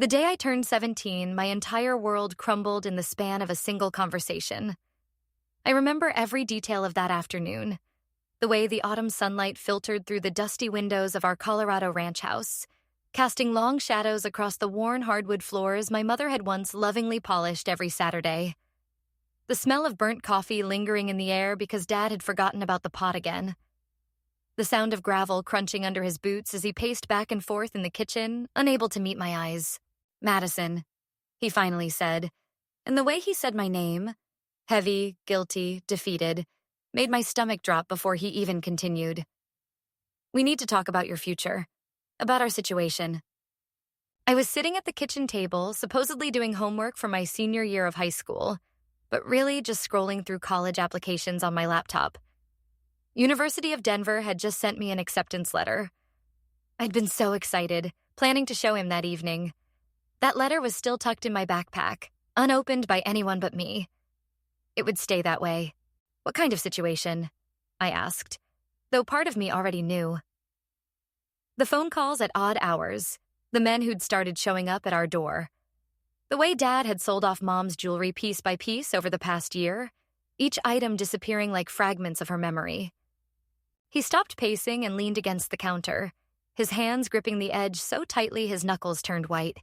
The day I turned 17, my entire world crumbled in the span of a single conversation. I remember every detail of that afternoon. The way the autumn sunlight filtered through the dusty windows of our Colorado ranch house, casting long shadows across the worn hardwood floors my mother had once lovingly polished every Saturday. The smell of burnt coffee lingering in the air because Dad had forgotten about the pot again. The sound of gravel crunching under his boots as he paced back and forth in the kitchen, unable to meet my eyes. "Madison," he finally said, and the way he said my name, heavy, guilty, defeated, made my stomach drop before he even continued. "We need to talk about your future, about our situation." I was sitting at the kitchen table, supposedly doing homework for my senior year of high school, but really just scrolling through college applications on my laptop. University of Denver had just sent me an acceptance letter. I'd been so excited, planning to show him that evening. That letter was still tucked in my backpack, unopened by anyone but me. It would stay that way. "What kind of situation?" I asked, though part of me already knew. The phone calls at odd hours, the men who'd started showing up at our door. The way Dad had sold off Mom's jewelry piece by piece over the past year, each item disappearing like fragments of her memory. He stopped pacing and leaned against the counter, his hands gripping the edge so tightly his knuckles turned white.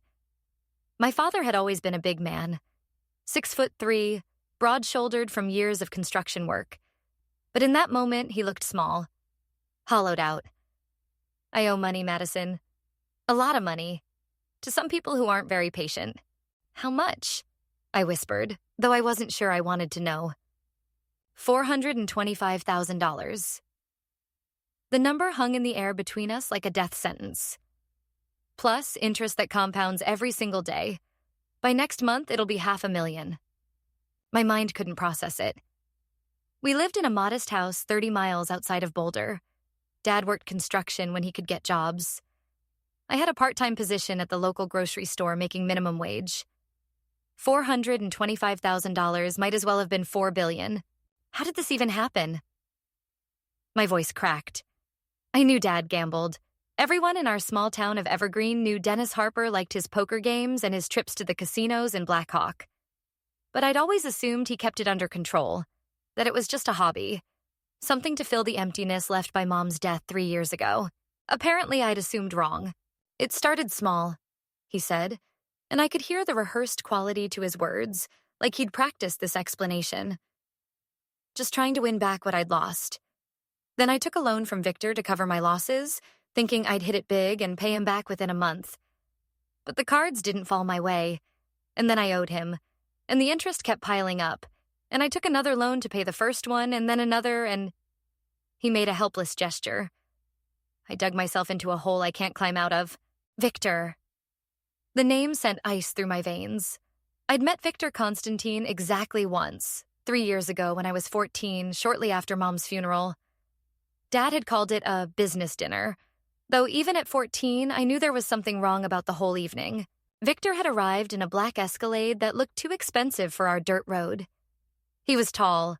My father had always been a big man, 6'3", broad-shouldered from years of construction work. But in that moment, he looked small, hollowed out. "I owe money, Madison. A lot of money. To some people who aren't very patient." "How much?" I whispered, though I wasn't sure I wanted to know. $425,000. The number hung in the air between us like a death sentence. Plus interest that compounds every single day. By next month, it'll be $500,000. My mind couldn't process it. We lived in a modest house 30 miles outside of Boulder. Dad worked construction when he could get jobs. I had a part-time position at the local grocery store making minimum wage. $425,000 might as well have been $4 billion. How did this even happen? My voice cracked. I knew Dad gambled. Everyone in our small town of Evergreen knew Dennis Harper liked his poker games and his trips to the casinos in Black Hawk. But I'd always assumed he kept it under control, that it was just a hobby, something to fill the emptiness left by Mom's death 3 years ago. Apparently, I'd assumed wrong. "It started small," he said, and I could hear the rehearsed quality to his words, like he'd practiced this explanation. "Just trying to win back what I'd lost. Then I took a loan from Victor to cover my losses, thinking I'd hit it big and pay him back within a month. But the cards didn't fall my way, and then I owed him, and the interest kept piling up, and I took another loan to pay the first one, and then another, and..." He made a helpless gesture. I dug myself into a hole I can't climb out of. "Victor." The name sent ice through my veins. I'd met Victor Constantine exactly once, 3 years ago when I was 14, shortly after Mom's funeral. Dad had called it a business dinner, though even at 14, I knew there was something wrong about the whole evening. Victor had arrived in a black Escalade that looked too expensive for our dirt road. He was tall.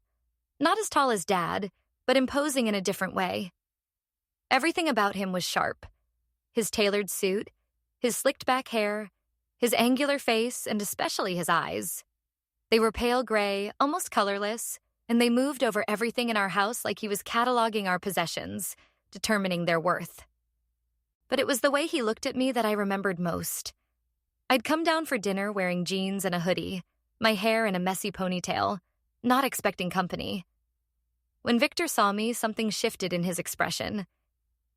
Not as tall as Dad, but imposing in a different way. Everything about him was sharp. His tailored suit, his slicked-back hair, his angular face, and especially his eyes. They were pale gray, almost colorless, and they moved over everything in our house like he was cataloging our possessions, determining their worth. But it was the way he looked at me that I remembered most. I'd come down for dinner wearing jeans and a hoodie, my hair in a messy ponytail, not expecting company. When Victor saw me, something shifted in his expression.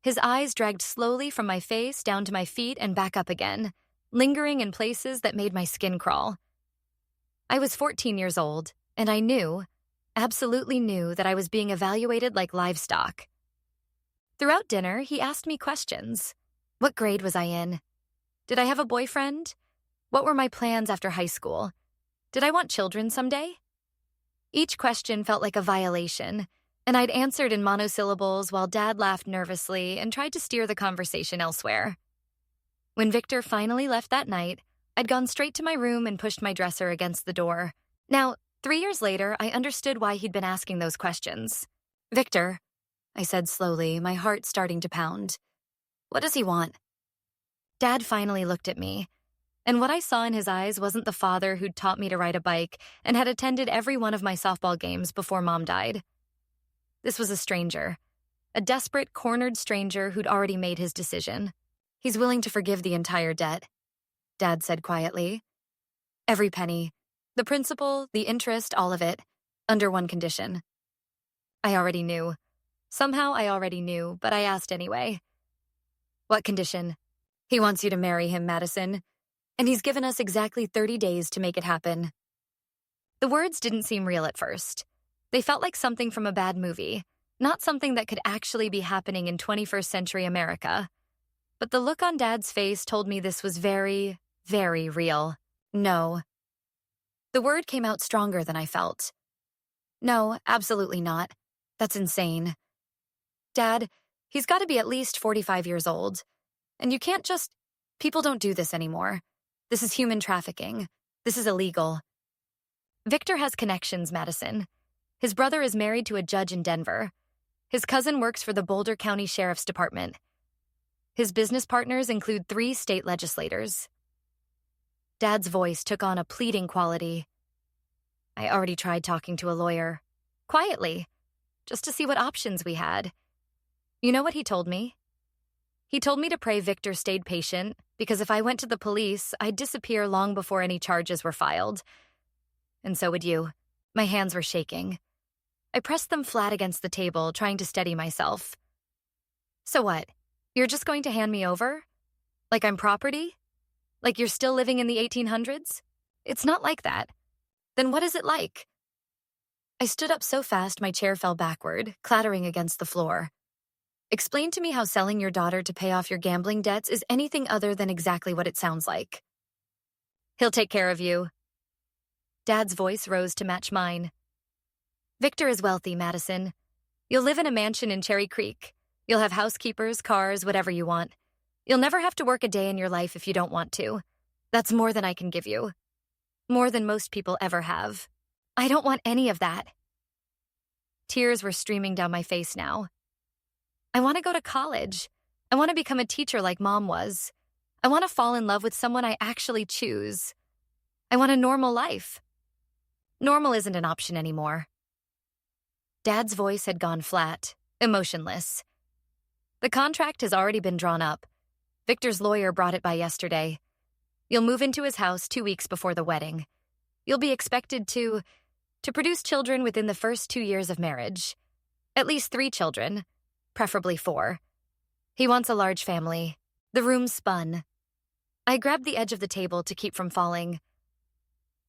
His eyes dragged slowly from my face down to my feet and back up again, lingering in places that made my skin crawl. I was 14 years old, and I knew, absolutely knew, that I was being evaluated like livestock. Throughout dinner, he asked me questions. What grade was I in? Did I have a boyfriend? What were my plans after high school? Did I want children someday? Each question felt like a violation, and I'd answered in monosyllables while Dad laughed nervously and tried to steer the conversation elsewhere. When Victor finally left that night, I'd gone straight to my room and pushed my dresser against the door. Now, 3 years later, I understood why he'd been asking those questions. "Victor," I said slowly, my heart starting to pound. "What does he want?" Dad finally looked at me. And what I saw in his eyes wasn't the father who'd taught me to ride a bike and had attended every one of my softball games before Mom died. This was a stranger, a desperate, cornered stranger who'd already made his decision. He's willing to forgive the entire debt, Dad said quietly. Every penny, the principal, the interest, all of it, under one condition. I already knew. Somehow I already knew, but I asked anyway. What condition? He wants you to marry him, Madison. And he's given us exactly 30 days to make it happen. The words didn't seem real at first. They felt like something from a bad movie, not something that could actually be happening in 21st century America. But the look on Dad's face told me this was very, very real. No. The word came out stronger than I felt. No, absolutely not. That's insane. Dad, he's got to be at least 45 years old. And you can't just... People don't do this anymore. This is human trafficking. This is illegal. Victor has connections, Madison. His brother is married to a judge in Denver. His cousin works for the Boulder County Sheriff's Department. His business partners include 3 state legislators. Dad's voice took on a pleading quality. I already tried talking to a lawyer. Quietly. Just to see what options we had. You know what he told me? He told me to pray Victor stayed patient, because if I went to the police, I'd disappear long before any charges were filed. And so would you. My hands were shaking. I pressed them flat against the table, trying to steady myself. So what? You're just going to hand me over? Like I'm property? Like you're still living in the 1800s? It's not like that. Then what is it like? I stood up so fast my chair fell backward, clattering against the floor. Explain to me how selling your daughter to pay off your gambling debts is anything other than exactly what it sounds like. He'll take care of you. Dad's voice rose to match mine. Victor is wealthy, Madison. You'll live in a mansion in Cherry Creek. You'll have housekeepers, cars, whatever you want. You'll never have to work a day in your life if you don't want to. That's more than I can give you. More than most people ever have. I don't want any of that. Tears were streaming down my face now. I want to go to college. I want to become a teacher like Mom was. I want to fall in love with someone I actually choose. I want a normal life. Normal isn't an option anymore. Dad's voice had gone flat, emotionless. The contract has already been drawn up. Victor's lawyer brought it by yesterday. You'll move into his house 2 weeks before the wedding. You'll be expected to produce children within the first 2 years of marriage. At least 3 children. Preferably 4. He wants a large family. The room spun. I grabbed the edge of the table to keep from falling.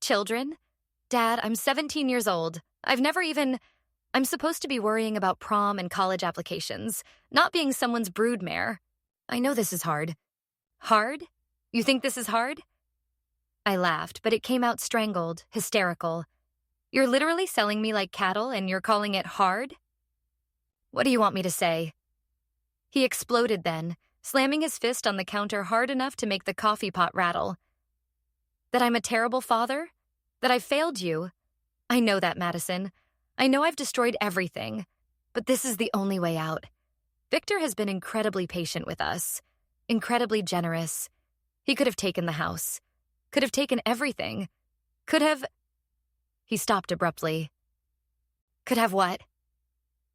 Children? Dad, I'm 17 years old. I'm supposed to be worrying about prom and college applications, not being someone's broodmare. I know this is hard. Hard? You think this is hard? I laughed, but it came out strangled, hysterical. You're literally selling me like cattle and you're calling it hard? What do you want me to say? He exploded then, slamming his fist on the counter hard enough to make the coffee pot rattle. That I'm a terrible father? That I've failed you? I know that, Madison. I know I've destroyed everything. But this is the only way out. Victor has been incredibly patient with us. Incredibly generous. He could have taken the house. Could have taken everything. Could have... He stopped abruptly. Could have what?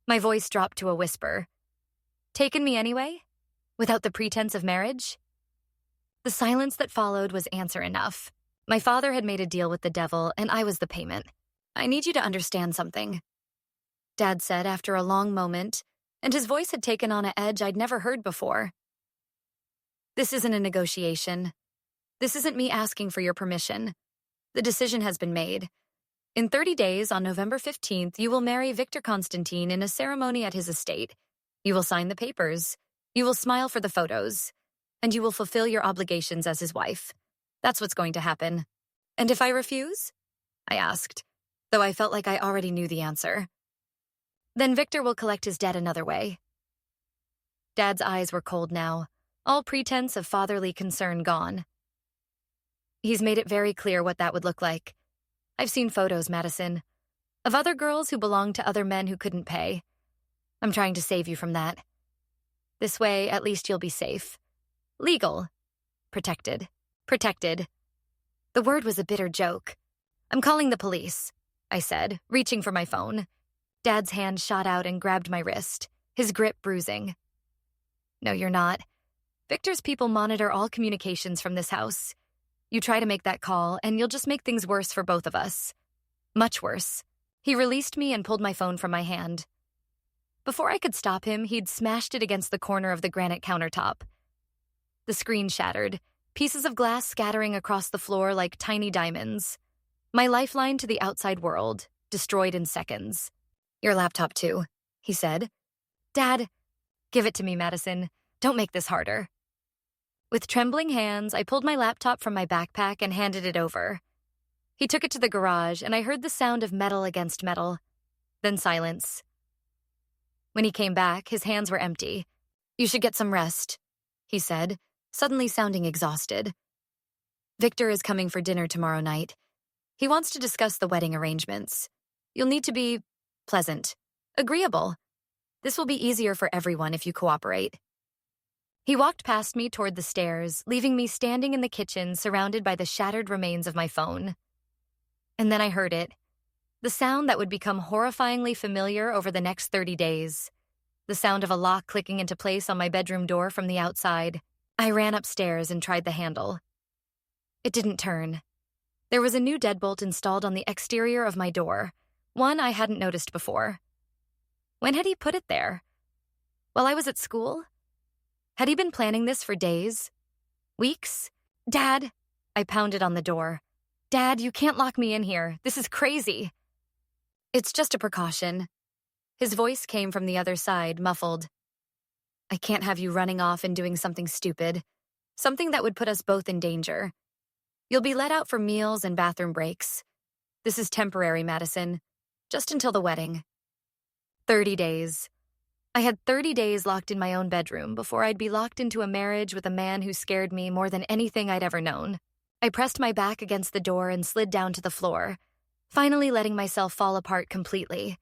My voice dropped to a whisper. Taken me anyway? Without the pretense of marriage? The silence that followed was answer enough. My father had made a deal with the devil, and I was the payment. I need you to understand something, Dad said after a long moment, and his voice had taken on an edge I'd never heard before. This isn't a negotiation. This isn't me asking for your permission. The decision has been made. In 30 days, on November 15th, you will marry Victor Constantine in a ceremony at his estate. You will sign the papers. You will smile for the photos. And you will fulfill your obligations as his wife. That's what's going to happen. And if I refuse? I asked, though I felt like I already knew the answer. Then Victor will collect his debt another way. Dad's eyes were cold now, all pretense of fatherly concern gone. He's made it very clear what that would look like. I've seen photos, Madison, of other girls who belonged to other men who couldn't pay. I'm trying to save you from that. This way, at least you'll be safe. Legal. Protected. Protected. The word was a bitter joke. I'm calling the police, I said, reaching for my phone. Dad's hand shot out and grabbed my wrist, his grip bruising. No, you're not. Victor's people monitor all communications from this house. You try to make that call, and you'll just make things worse for both of us. Much worse. He released me and pulled my phone from my hand. Before I could stop him, he'd smashed it against the corner of the granite countertop. The screen shattered, pieces of glass scattering across the floor like tiny diamonds. My lifeline to the outside world, destroyed in seconds. Your laptop too, he said. Dad, give it to me, Madison. Don't make this harder. With trembling hands, I pulled my laptop from my backpack and handed it over. He took it to the garage, and I heard the sound of metal against metal. Then silence. When he came back, his hands were empty. You should get some rest, he said, suddenly sounding exhausted. Victor is coming for dinner tomorrow night. He wants to discuss the wedding arrangements. You'll need to be pleasant, agreeable. This will be easier for everyone if you cooperate. He walked past me toward the stairs, leaving me standing in the kitchen surrounded by the shattered remains of my phone. And then I heard it. The sound that would become horrifyingly familiar over the next 30 days. The sound of a lock clicking into place on my bedroom door from the outside. I ran upstairs and tried the handle. It didn't turn. There was a new deadbolt installed on the exterior of my door, one I hadn't noticed before. When had he put it there? While I was at school? Had he been planning this for days? Weeks? Dad! I pounded on the door. Dad, you can't lock me in here. This is crazy. It's just a precaution. His voice came from the other side, muffled. I can't have you running off and doing something stupid. Something that would put us both in danger. You'll be let out for meals and bathroom breaks. This is temporary, Madison. Just until the wedding. 30 days. I had 30 days locked in my own bedroom before I'd be locked into a marriage with a man who scared me more than anything I'd ever known. I pressed my back against the door and slid down to the floor, finally letting myself fall apart completely.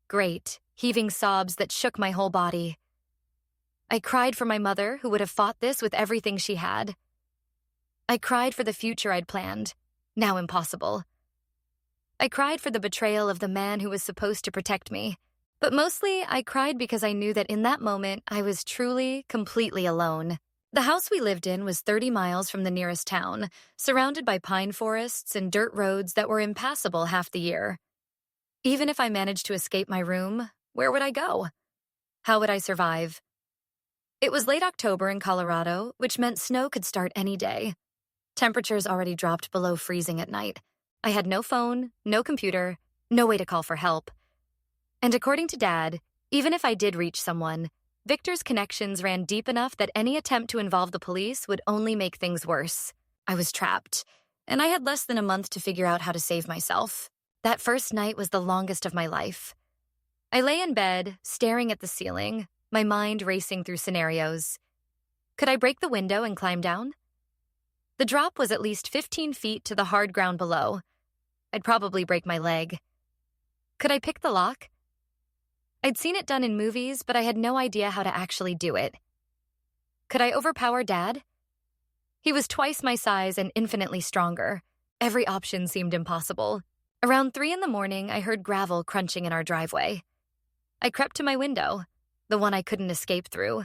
Great, heaving sobs that shook my whole body. I cried for my mother, who would have fought this with everything she had. I cried for the future I'd planned, now impossible. I cried for the betrayal of the man who was supposed to protect me. But mostly, I cried because I knew that in that moment, I was truly, completely alone. The house we lived in was 30 miles from the nearest town, surrounded by pine forests and dirt roads that were impassable half the year. Even if I managed to escape my room, where would I go? How would I survive? It was late October in Colorado, which meant snow could start any day. Temperatures already dropped below freezing at night. I had no phone, no computer, no way to call for help. And according to Dad, even if I did reach someone, Victor's connections ran deep enough that any attempt to involve the police would only make things worse. I was trapped, and I had less than a month to figure out how to save myself. That first night was the longest of my life. I lay in bed, staring at the ceiling, my mind racing through scenarios. Could I break the window and climb down? The drop was at least 15 feet to the hard ground below. I'd probably break my leg. Could I pick the lock? I'd seen it done in movies, but I had no idea how to actually do it. Could I overpower Dad? He was twice my size and infinitely stronger. Every option seemed impossible. Around 3 a.m, I heard gravel crunching in our driveway. I crept to my window, the one I couldn't escape through,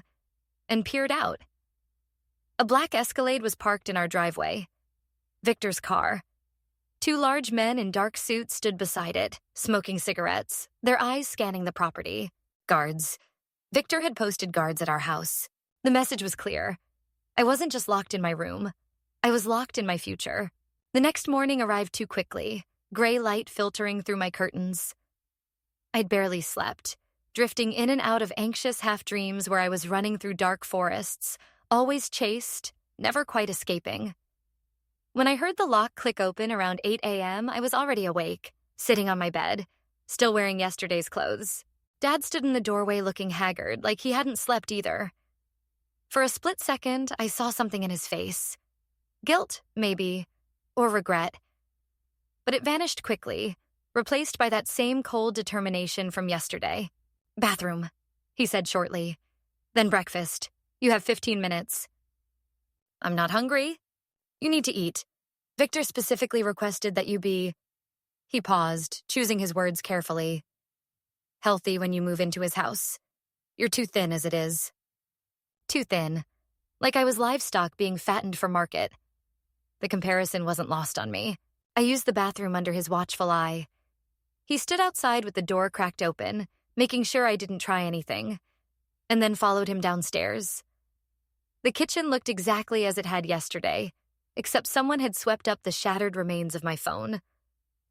and peered out. A black Escalade was parked in our driveway. Victor's car. 2 large men in dark suits stood beside it, smoking cigarettes, their eyes scanning the property. Guards. Victor had posted guards at our house. The message was clear. I wasn't just locked in my room. I was locked in my future. The next morning arrived too quickly, gray light filtering through my curtains. I'd barely slept, drifting in and out of anxious half-dreams where I was running through dark forests, always chased, never quite escaping. When I heard the lock click open around 8 a.m, I was already awake, sitting on my bed, still wearing yesterday's clothes. Dad stood in the doorway looking haggard, like he hadn't slept either. For a split second, I saw something in his face. Guilt, maybe, or regret. But it vanished quickly, replaced by that same cold determination from yesterday. Bathroom, he said shortly. Then breakfast. You have 15 minutes. I'm not hungry, You need to eat. Victor specifically requested that you be— He paused, choosing his words carefully. Healthy when you move into his house. You're too thin as it is. Too thin. Like I was livestock being fattened for market. The comparison wasn't lost on me. I used the bathroom under his watchful eye. He stood outside with the door cracked open, making sure I didn't try anything, and then followed him downstairs. The kitchen looked exactly as it had yesterday, except someone had swept up the shattered remains of my phone.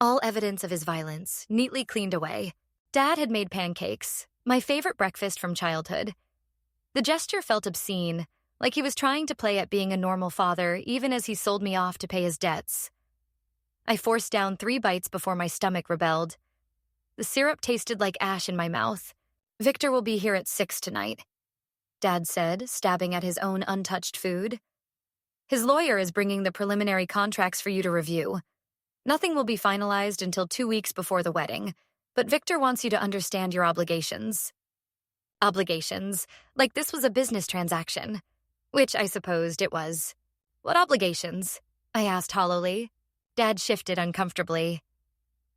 All evidence of his violence, neatly cleaned away. Dad had made pancakes, my favorite breakfast from childhood. The gesture felt obscene, like he was trying to play at being a normal father even as he sold me off to pay his debts. I forced down 3 bites before my stomach rebelled. The syrup tasted like ash in my mouth. Victor will be here at 6 tonight, Dad said, stabbing at his own untouched food. His lawyer is bringing the preliminary contracts for you to review. Nothing will be finalized until 2 weeks before the wedding, but Victor wants you to understand your obligations. Obligations, like this was a business transaction, which I supposed it was. What obligations? I asked hollowly. Dad shifted uncomfortably.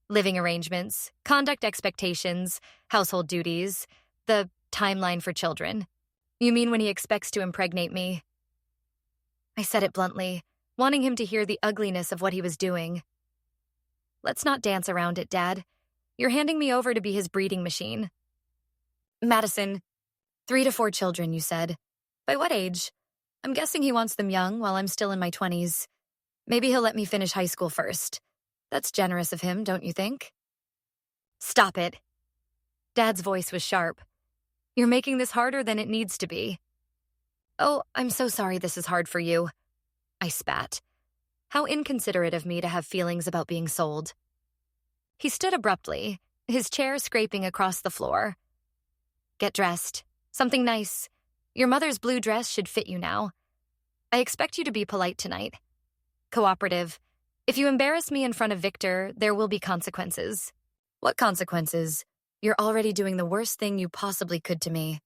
Living arrangements, conduct expectations, household duties, the timeline for children. You mean when he expects to impregnate me? I said it bluntly, wanting him to hear the ugliness of what he was doing. Let's not dance around it, Dad. You're handing me over to be his breeding machine. Madison, 3 to 4 children, you said. By what age? I'm guessing he wants them young while I'm still in my 20s. Maybe he'll let me finish high school first. That's generous of him, don't you think? Stop it. Dad's voice was sharp. You're making this harder than it needs to be. Oh, I'm so sorry this is hard for you. I spat. How inconsiderate of me to have feelings about being sold. He stood abruptly, his chair scraping across the floor. Get dressed. Something nice. Your mother's blue dress should fit you now. I expect you to be polite tonight. Cooperative. If you embarrass me in front of Victor, there will be consequences. What consequences? You're already doing the worst thing you possibly could to me.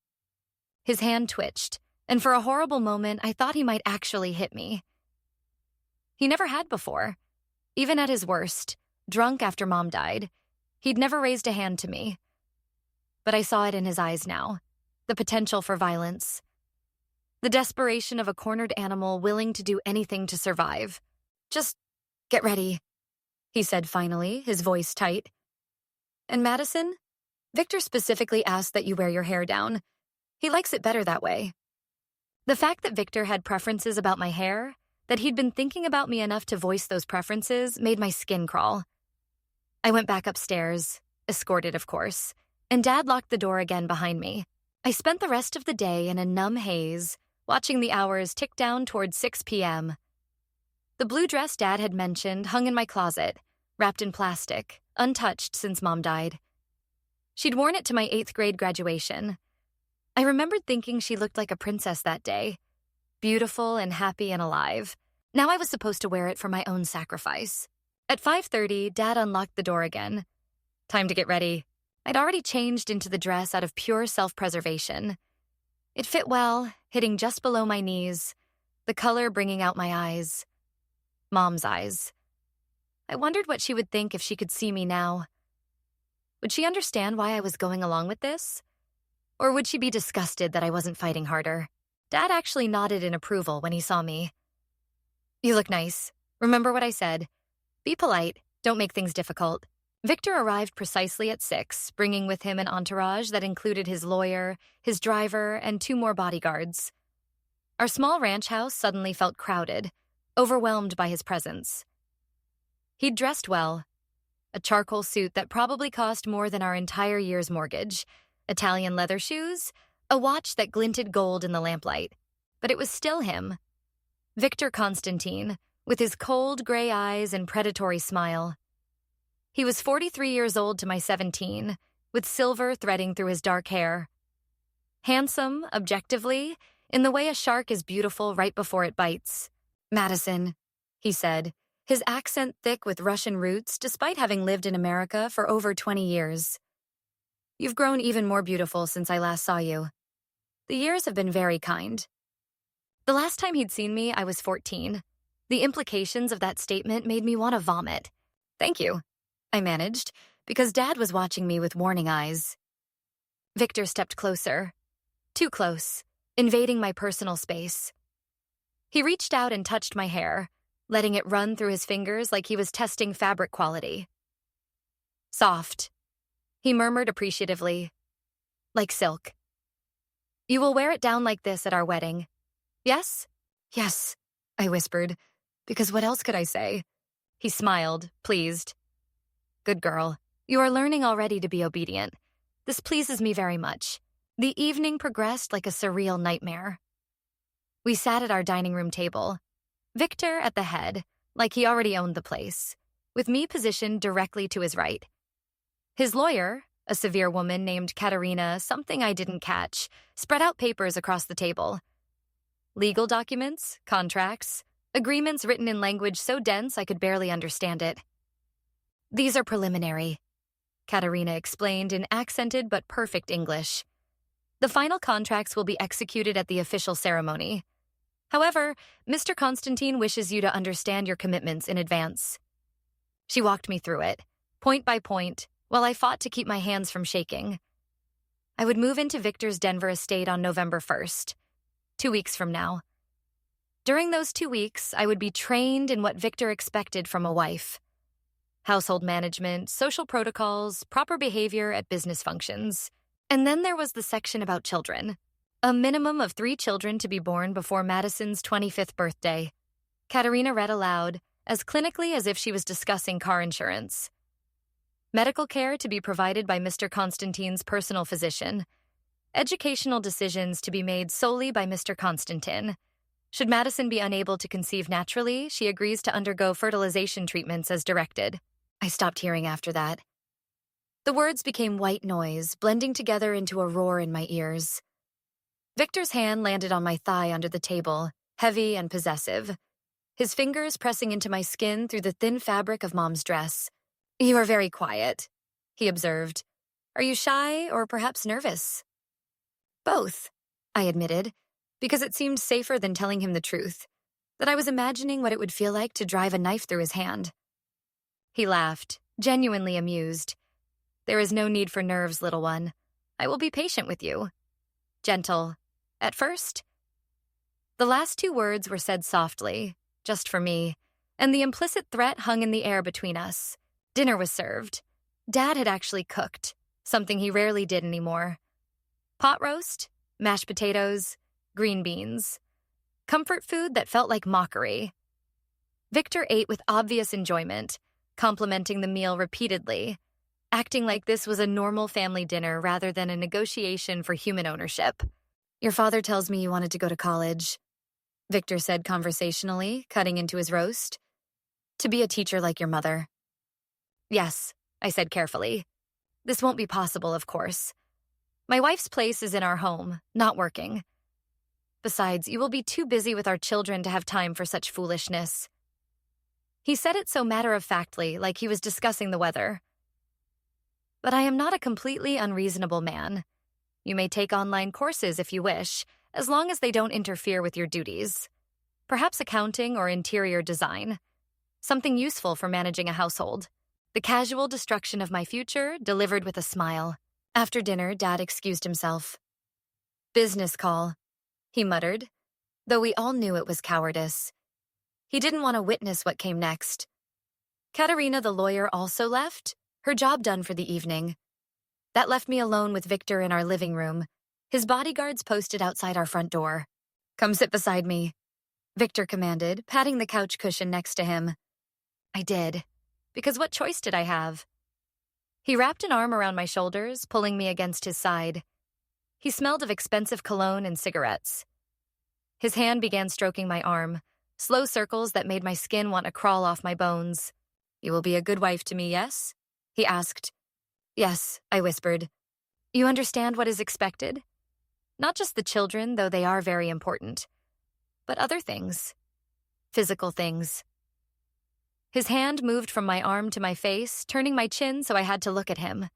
His hand twitched, and for a horrible moment, I thought he might actually hit me. He never had before. Even at his worst, drunk after Mom died, he'd never raised a hand to me. But I saw it in his eyes now, the potential for violence. The desperation of a cornered animal willing to do anything to survive. Just get ready, he said finally, his voice tight. And Madison? Victor specifically asked that you wear your hair down. He likes it better that way. The fact that Victor had preferences about my hair, that he'd been thinking about me enough to voice those preferences, made my skin crawl. I went back upstairs, escorted of course, and Dad locked the door again behind me. I spent the rest of the day in a numb haze, watching the hours tick down toward 6 p.m. The blue dress Dad had mentioned hung in my closet, wrapped in plastic, untouched since Mom died. She'd worn it to my 8th grade graduation. I remembered thinking she looked like a princess that day, beautiful and happy and alive. Now I was supposed to wear it for my own sacrifice. At 5:30, Dad unlocked the door again. Time to get ready. I'd already changed into the dress out of pure self-preservation. It fit well, hitting just below my knees, the color bringing out my eyes. Mom's eyes. I wondered what she would think if she could see me now. Would she understand why I was going along with this? Or would she be disgusted that I wasn't fighting harder? Dad actually nodded in approval when he saw me. You look nice. Remember what I said. Be polite. Don't make things difficult. Victor arrived precisely at 6, bringing with him an entourage that included his lawyer, his driver, and 2 more bodyguards. Our small ranch house suddenly felt crowded, overwhelmed by his presence. He'd dressed well. A charcoal suit that probably cost more than our entire year's mortgage, Italian leather shoes, a watch that glinted gold in the lamplight. But it was still him. Victor Constantine, with his cold gray eyes and predatory smile. He was 43 years old to my 17, with silver threading through his dark hair. Handsome, objectively, in the way a shark is beautiful right before it bites. Madison, he said, his accent thick with Russian roots despite having lived in America for over 20 years. You've grown even more beautiful since I last saw you. The years have been very kind. The last time he'd seen me, I was 14. The implications of that statement made me want to vomit. Thank you, I managed, because Dad was watching me with warning eyes. Victor stepped closer. Too close, invading my personal space. He reached out and touched my hair, letting it run through his fingers like he was testing fabric quality. Soft, he murmured appreciatively. Like silk. You will wear it down like this at our wedding. Yes? Yes, I whispered, because what else could I say? He smiled, pleased. Good girl. You are learning already to be obedient. This pleases me very much. The evening progressed like a surreal nightmare. We sat at our dining room table, Victor at the head, like he already owned the place, with me positioned directly to his right. His lawyer, a severe woman named Katerina, something I didn't catch, spread out papers across the table. Legal documents, contracts, agreements written in language so dense I could barely understand it. These are preliminary, Katerina explained in accented but perfect English. The final contracts will be executed at the official ceremony. However, Mr. Constantine wishes you to understand your commitments in advance. She walked me through it, point by point, while I fought to keep my hands from shaking. I would move into Victor's Denver estate on November 1st, 2 weeks from now. During those 2 weeks, I would be trained in what Victor expected from a wife. Household management, social protocols, proper behavior at business functions. And then there was the section about children. A minimum of 3 children to be born before Madison's 25th birthday. Katerina read aloud, as clinically as if she was discussing car insurance. Medical care to be provided by Mr. Constantine's personal physician. Educational decisions to be made solely by Mr. Constantine. Should Madison be unable to conceive naturally, she agrees to undergo fertilization treatments as directed. I stopped hearing after that. The words became white noise, blending together into a roar in my ears. Victor's hand landed on my thigh under the table, heavy and possessive, his fingers pressing into my skin through the thin fabric of Mom's dress. You are very quiet, he observed. Are you shy or perhaps nervous? Both, I admitted, because it seemed safer than telling him the truth, that I was imagining what it would feel like to drive a knife through his hand. He laughed, genuinely amused. There is no need for nerves, little one. I will be patient with you. Gentle. At first? The last 2 words were said softly, just for me, and the implicit threat hung in the air between us. Dinner was served. Dad had actually cooked, something he rarely did anymore. Pot roast, mashed potatoes, green beans. Comfort food that felt like mockery. Victor ate with obvious enjoyment, complimenting the meal repeatedly, acting like this was a normal family dinner rather than a negotiation for human ownership. Your father tells me you wanted to go to college, Victor said conversationally, cutting into his roast. To be a teacher like your mother. Yes, I said carefully. This won't be possible, of course. My wife's place is in our home, not working. Besides, you will be too busy with our children to have time for such foolishness. He said it so matter-of-factly, like he was discussing the weather. But I am not a completely unreasonable man. You may take online courses if you wish, as long as they don't interfere with your duties. Perhaps accounting or interior design. Something useful for managing a household. The casual destruction of my future, delivered with a smile. After dinner, Dad excused himself. Business call, he muttered, though we all knew it was cowardice. He didn't want to witness what came next. Katerina, the lawyer, also left, her job done for the evening. That left me alone with Victor in our living room, his bodyguards posted outside our front door. Come sit beside me, Victor commanded, patting the couch cushion next to him. I did, because what choice did I have? He wrapped an arm around my shoulders, pulling me against his side. He smelled of expensive cologne and cigarettes. His hand began stroking my arm, slow circles that made my skin want to crawl off my bones. You will be a good wife to me, yes? He asked. Yes, I whispered. You understand what is expected? Not just the children, though they are very important, but other things. Physical things. His hand moved from my arm to my face, turning my chin so I had to look at him.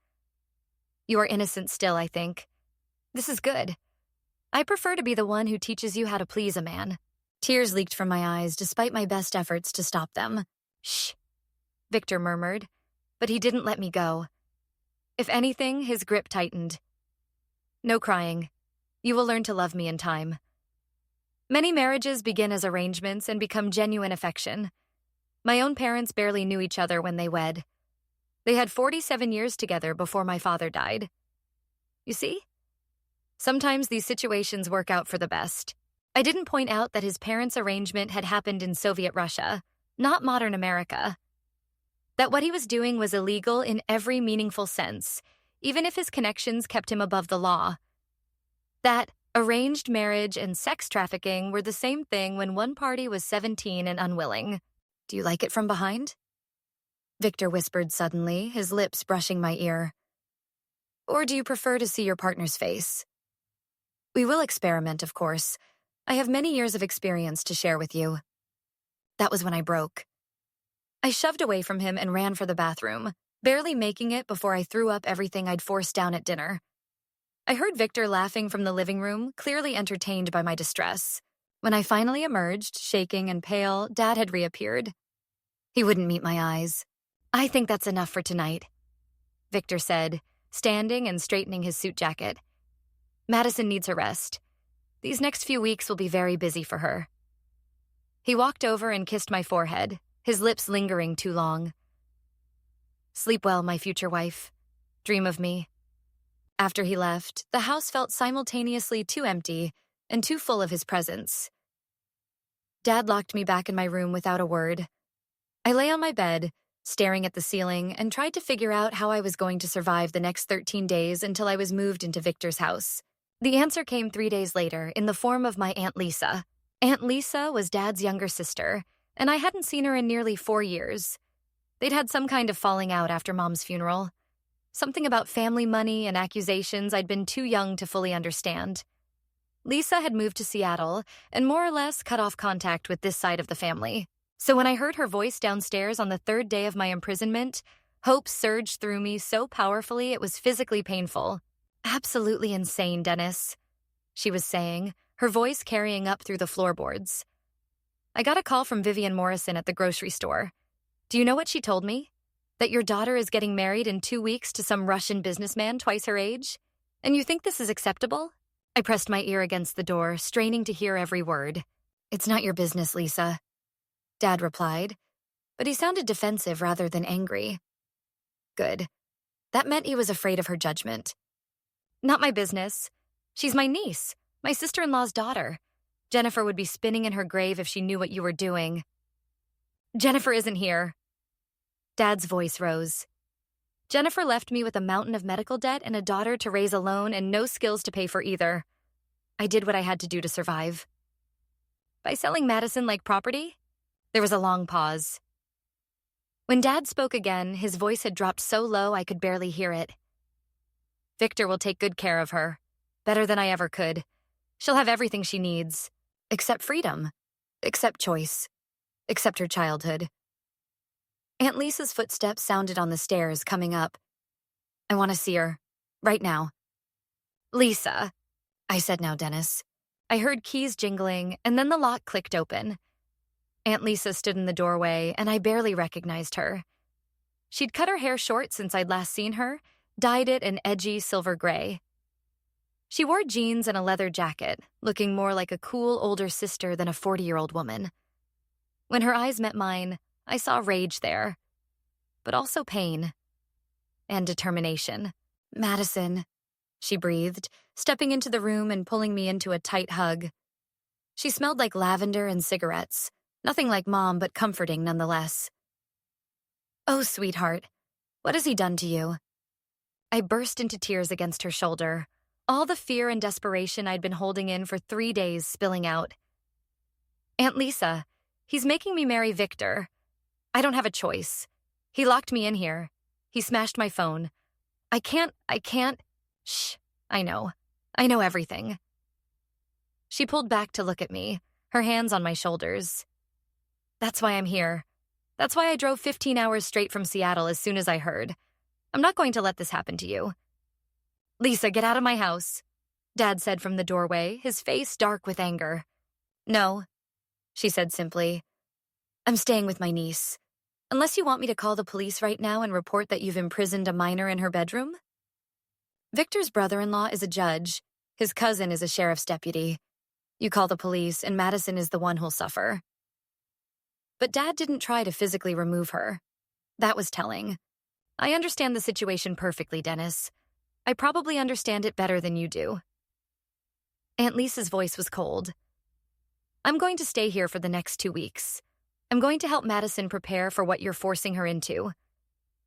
You are innocent still, I think. This is good. I prefer to be the one who teaches you how to please a man. Tears leaked from my eyes despite my best efforts to stop them. "Shh," Victor murmured, but he didn't let me go. If anything, his grip tightened. "No crying. You will learn to love me in time." Many marriages begin as arrangements and become genuine affection. My own parents barely knew each other when they wed. They had 47 years together before my father died. You see? Sometimes these situations work out for the best. I didn't point out that his parents' arrangement had happened in Soviet Russia, not modern America. That what he was doing was illegal in every meaningful sense, even if his connections kept him above the law. That arranged marriage and sex trafficking were the same thing when one party was 17 and unwilling. "Do you like it from behind?" Victor whispered suddenly, his lips brushing my ear. "Or do you prefer to see your partner's face?" "We will experiment, of course. I have many years of experience to share with you." That was when I broke. I shoved away from him and ran for the bathroom, barely making it before I threw up everything I'd forced down at dinner. I heard Victor laughing from the living room, clearly entertained by my distress. When I finally emerged, shaking and pale, Dad had reappeared. He wouldn't meet my eyes. "I think that's enough for tonight," Victor said, standing and straightening his suit jacket. "Madison needs a rest. These next few weeks will be very busy for her." He walked over and kissed my forehead, his lips lingering too long. "Sleep well, my future wife. Dream of me." After he left, the house felt simultaneously too empty and too full of his presence. Dad locked me back in my room without a word. I lay on my bed, staring at the ceiling, and tried to figure out how I was going to survive the next 13 days until I was moved into Victor's house. The answer came 3 days later in the form of my Aunt Lisa. Aunt Lisa was Dad's younger sister, and I hadn't seen her in nearly 4 years. They'd had some kind of falling out after Mom's funeral. Something about family money and accusations I'd been too young to fully understand. Lisa had moved to Seattle and more or less cut off contact with this side of the family. So when I heard her voice downstairs on the 3rd day of my imprisonment, hope surged through me so powerfully it was physically painful. "Absolutely insane, Dennis," she was saying, her voice carrying up through the floorboards. I got a call from Vivian Morrison at the grocery store. Do you know what she told me? That your daughter is getting married in 2 weeks to some Russian businessman twice her age? And you think this is acceptable? I pressed my ear against the door, straining to hear every word. "It's not your business, Lisa," Dad replied, but he sounded defensive rather than angry. Good. That meant he was afraid of her judgment. "Not my business. She's my niece, my sister-in-law's daughter. Jennifer would be spinning in her grave if she knew what you were doing." "Jennifer isn't here." Dad's voice rose. "Jennifer left me with a mountain of medical debt and a daughter to raise alone and no skills to pay for either. I did what I had to do to survive." "By selling Madison like property?" There was a long pause. When Dad spoke again, his voice had dropped so low I could barely hear it. "Victor will take good care of her. Better than I ever could. She'll have everything she needs. Except freedom. Except choice. Except her childhood." Aunt Lisa's footsteps sounded on the stairs coming up. "I want to see her. Right now." "Lisa," I said now, Dennis. I heard keys jingling, and then the lock clicked open. Aunt Lisa stood in the doorway, and I barely recognized her. She'd cut her hair short since I'd last seen her, dyed it an edgy silver gray. She wore jeans and a leather jacket, looking more like a cool older sister than a 40-year-old woman. When her eyes met mine, I saw rage there, but also pain and determination. "Madison," she breathed, stepping into the room and pulling me into a tight hug. She smelled like lavender and cigarettes, nothing like Mom, but comforting nonetheless. "Oh, sweetheart, what has he done to you?" I burst into tears against her shoulder, all the fear and desperation I'd been holding in for 3 days spilling out. "Aunt Lisa, he's making me marry Victor. I don't have a choice. He locked me in here. He smashed my phone. I can't. Shh, I know everything." She pulled back to look at me, her hands on my shoulders. "That's why I'm here. That's why I drove 15 hours straight from Seattle as soon as I heard. I'm not going to let this happen to you." "Lisa, get out of my house," Dad said from the doorway, his face dark with anger. "No." she said simply. I'm staying with my niece. Unless you want me to call the police right now and report that you've imprisoned a minor in her bedroom? Victor's brother-in-law is a judge. His cousin is a sheriff's deputy. You call the police, and Madison is the one who'll suffer. But Dad didn't try to physically remove her. That was telling. I understand the situation perfectly, Dennis. I probably understand it better than you do. Aunt Lisa's voice was cold. I'm going to stay here for the next 2 weeks. I'm going to help Madison prepare for what you're forcing her into.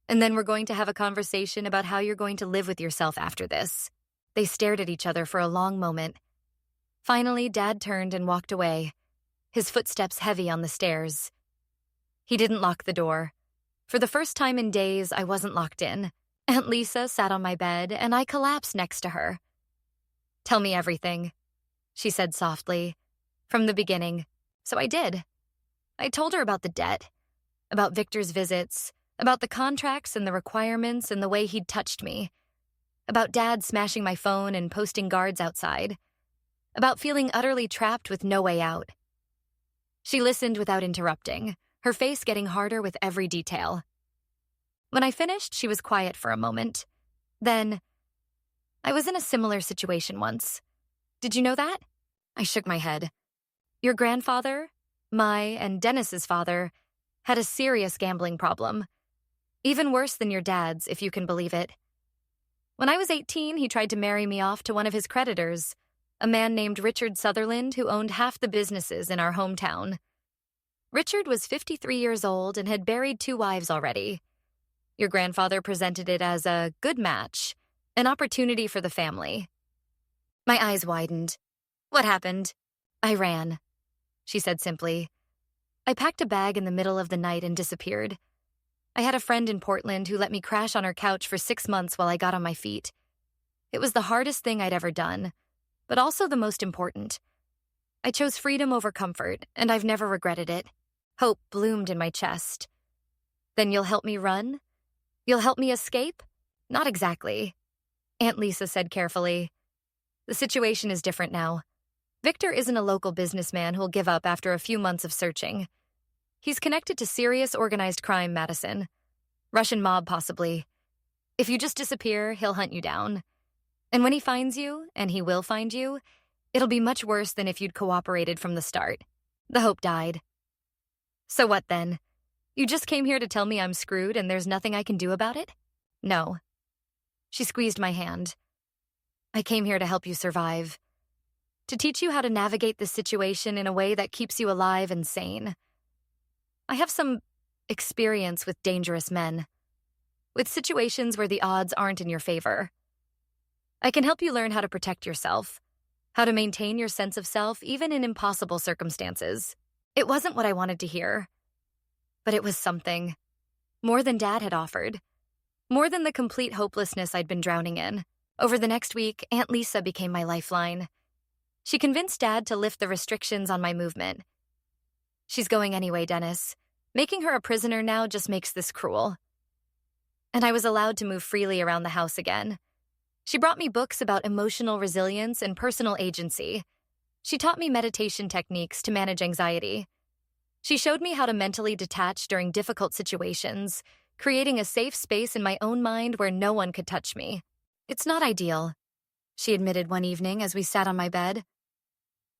And then we're going to have a conversation about how you're going to live with yourself after this. They stared at each other for a long moment. Finally, Dad turned and walked away, his footsteps heavy on the stairs. He didn't lock the door. For the first time in days, I wasn't locked in. Aunt Lisa sat on my bed, and I collapsed next to her. Tell me everything, she said softly, from the beginning. So I did. I told her about the debt, about Victor's visits, about the contracts and the requirements and the way he'd touched me, about Dad smashing my phone and posting guards outside, about feeling utterly trapped with no way out. She listened without interrupting, her face getting harder with every detail. When I finished, she was quiet for a moment. Then, I was in a similar situation once. Did you know that? I shook my head. Your grandfather, my and Dennis's father, had a serious gambling problem. Even worse than your dad's, if you can believe it. When I was 18, he tried to marry me off to one of his creditors, a man named Richard Sutherland who owned half the businesses in our hometown. Richard was 53 years old and had buried 2 wives already. Your grandfather presented it as a good match, an opportunity for the family. My eyes widened. What happened? I ran, she said simply. I packed a bag in the middle of the night and disappeared. I had a friend in Portland who let me crash on her couch for 6 months while I got on my feet. It was the hardest thing I'd ever done, but also the most important. I chose freedom over comfort, and I've never regretted it. Hope bloomed in my chest. Then you'll help me run? You'll help me escape? Not exactly, Aunt Lisa said carefully. The situation is different now. Victor isn't a local businessman who'll give up after a few months of searching. He's connected to serious organized crime, Madison. Russian mob, possibly. If you just disappear, he'll hunt you down. And when he finds you, and he will find you, it'll be much worse than if you'd cooperated from the start. The hope died. So what then? You just came here to tell me I'm screwed and there's nothing I can do about it? No. She squeezed my hand. I came here to help you survive. To teach you how to navigate this situation in a way that keeps you alive and sane. I have some experience with dangerous men, with situations where the odds aren't in your favor. I can help you learn how to protect yourself, how to maintain your sense of self even in impossible circumstances. It wasn't what I wanted to hear, but it was something. More than Dad had offered. More than the complete hopelessness I'd been drowning in. Over the next week, Aunt Lisa became my lifeline. She convinced Dad to lift the restrictions on my movement. She's going anyway, Dennis. Making her a prisoner now just makes this cruel. And I was allowed to move freely around the house again. She brought me books about emotional resilience and personal agency. She taught me meditation techniques to manage anxiety. She showed me how to mentally detach during difficult situations, creating a safe space in my own mind where no one could touch me. It's not ideal, she admitted one evening as we sat on my bed.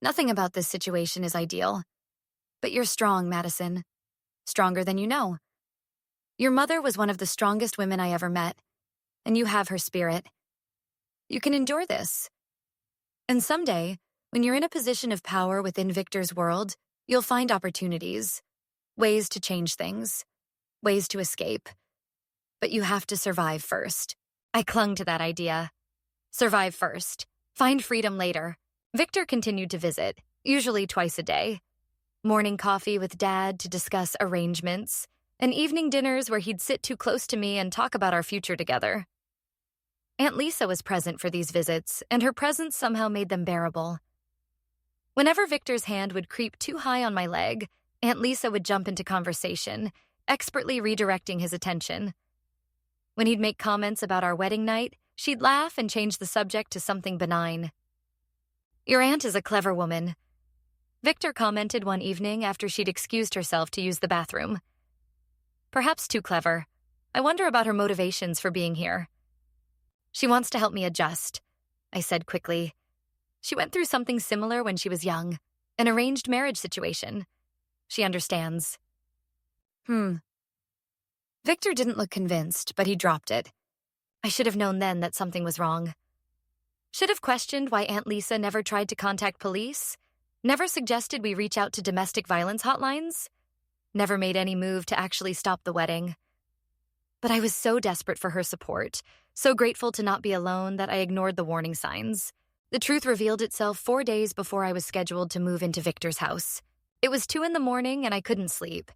Nothing about this situation is ideal. But you're strong, Madison. Stronger than you know. Your mother was one of the strongest women I ever met, and you have her spirit. You can endure this. And someday, when you're in a position of power within Victor's world, you'll find opportunities, ways to change things, ways to escape. But you have to survive first. I clung to that idea. Survive first. Find freedom later. Victor continued to visit, usually twice a day. Morning coffee with Dad to discuss arrangements, and evening dinners where he'd sit too close to me and talk about our future together. Aunt Lisa was present for these visits, and her presence somehow made them bearable. Whenever Victor's hand would creep too high on my leg, Aunt Lisa would jump into conversation, expertly redirecting his attention. When he'd make comments about our wedding night, she'd laugh and change the subject to something benign. Your aunt is a clever woman. Victor commented one evening after she'd excused herself to use the bathroom. Perhaps too clever. I wonder about her motivations for being here. She wants to help me adjust, I said quickly. She went through something similar when she was young, an arranged marriage situation. She understands. Victor didn't look convinced, but he dropped it. I should have known then that something was wrong. Should have questioned why Aunt Lisa never tried to contact police, never suggested we reach out to domestic violence hotlines, never made any move to actually stop the wedding. But I was so desperate for her support, so grateful to not be alone that I ignored the warning signs. The truth revealed itself 4 days before I was scheduled to move into Victor's house. It was 2 a.m. and I couldn't sleep.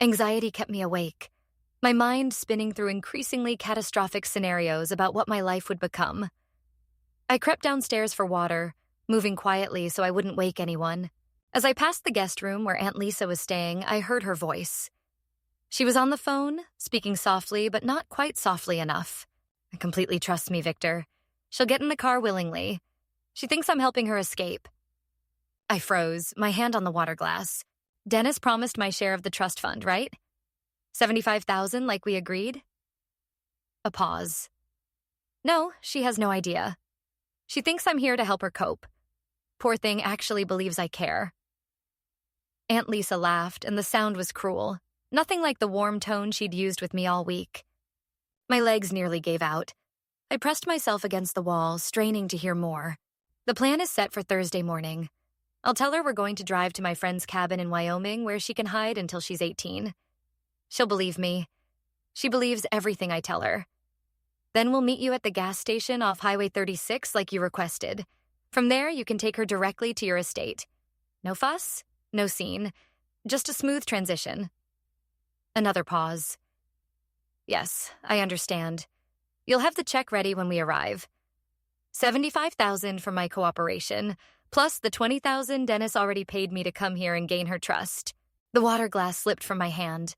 Anxiety kept me awake, my mind spinning through increasingly catastrophic scenarios about what my life would become. I crept downstairs for water, moving quietly so I wouldn't wake anyone. As I passed the guest room where Aunt Lisa was staying, I heard her voice. She was on the phone, speaking softly, but not quite softly enough. I completely trust me, Victor. She'll get in the car willingly. She thinks I'm helping her escape. I froze, my hand on the water glass. Dennis promised my share of the trust fund, right? $75,000 like we agreed? A pause. No, she has no idea. She thinks I'm here to help her cope. Poor thing actually believes I care. Aunt Lisa laughed, and the sound was cruel. Nothing like the warm tone she'd used with me all week. My legs nearly gave out. I pressed myself against the wall, straining to hear more. The plan is set for Thursday morning. I'll tell her we're going to drive to my friend's cabin in Wyoming where she can hide until she's 18. She'll believe me. She believes everything I tell her. Then we'll meet you at the gas station off Highway 36 like you requested. From there, you can take her directly to your estate. No fuss, no scene, just a smooth transition. Another pause. Yes, I understand. You'll have the check ready when we arrive. $75,000 for my cooperation, plus the $20,000 Dennis already paid me to come here and gain her trust. The water glass slipped from my hand.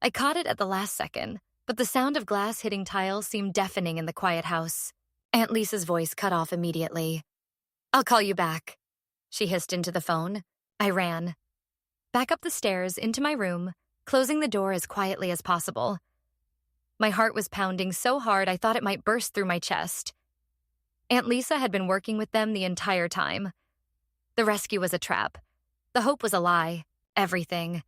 I caught it at the last second, but the sound of glass hitting tiles seemed deafening in the quiet house. Aunt Lisa's voice cut off immediately. I'll call you back, she hissed into the phone. I ran. Back up the stairs, into my room, closing the door as quietly as possible. My heart was pounding so hard I thought it might burst through my chest. Aunt Lisa had been working with them the entire time. The rescue was a trap. The hope was a lie. Everything.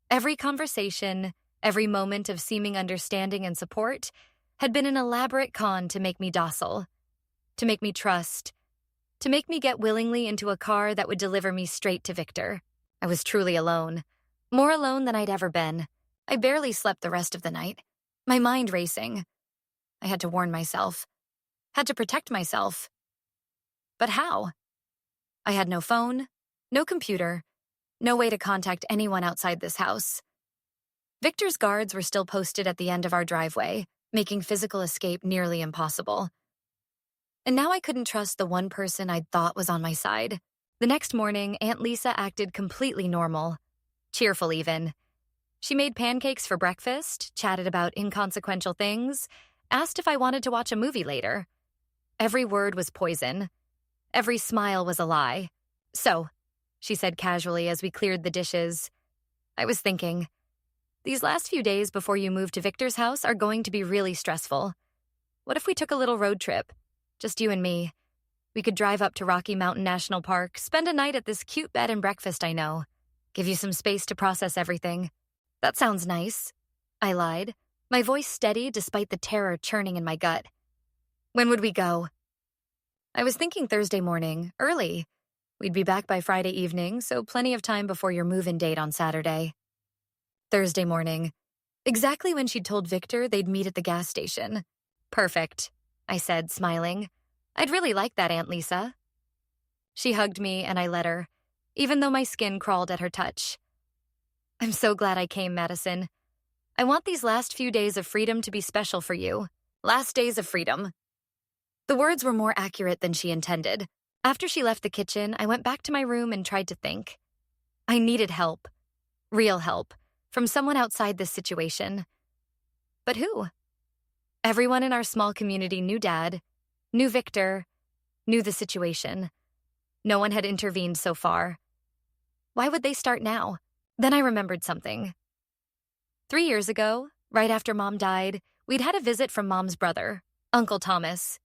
Every conversation, every moment of seeming understanding and support had been an elaborate con to make me docile, to make me trust, to make me get willingly into a car that would deliver me straight to Victor. I was truly alone. More alone than I'd ever been. I barely slept the rest of the night, my mind racing. I had to warn myself. Had to protect myself. But how? I had no phone, no computer, no way to contact anyone outside this house. Victor's guards were still posted at the end of our driveway, making physical escape nearly impossible. And now I couldn't trust the one person I'd thought was on my side. The next morning, Aunt Lisa acted completely normal. Cheerful even. She made pancakes for breakfast, chatted about inconsequential things, asked if I wanted to watch a movie later. Every word was poison. Every smile was a lie. So, she said casually as we cleared the dishes, I was thinking, these last few days before you move to Victor's house are going to be really stressful. What if we took a little road trip? Just you and me. We could drive up to Rocky Mountain National Park, spend a night at this cute bed and breakfast I know. Give you some space to process everything. That sounds nice. I lied, my voice steady despite the terror churning in my gut. When would we go? I was thinking Thursday morning, early. We'd be back by Friday evening, so plenty of time before your move-in date on Saturday. Thursday morning. Exactly when she'd told Victor they'd meet at the gas station. Perfect, I said, smiling. I'd really like that, Aunt Lisa. She hugged me and I let her, even though my skin crawled at her touch. I'm so glad I came, Madison. I want these last few days of freedom to be special for you. Last days of freedom. The words were more accurate than she intended. After she left the kitchen, I went back to my room and tried to think. I needed help. Real help. From someone outside this situation. But who? Everyone in our small community knew Dad, knew Victor, knew the situation. No one had intervened so far. Why would they start now? Then I remembered something. 3 years ago, right after Mom died, we'd had a visit from Mom's brother, Uncle Thomas.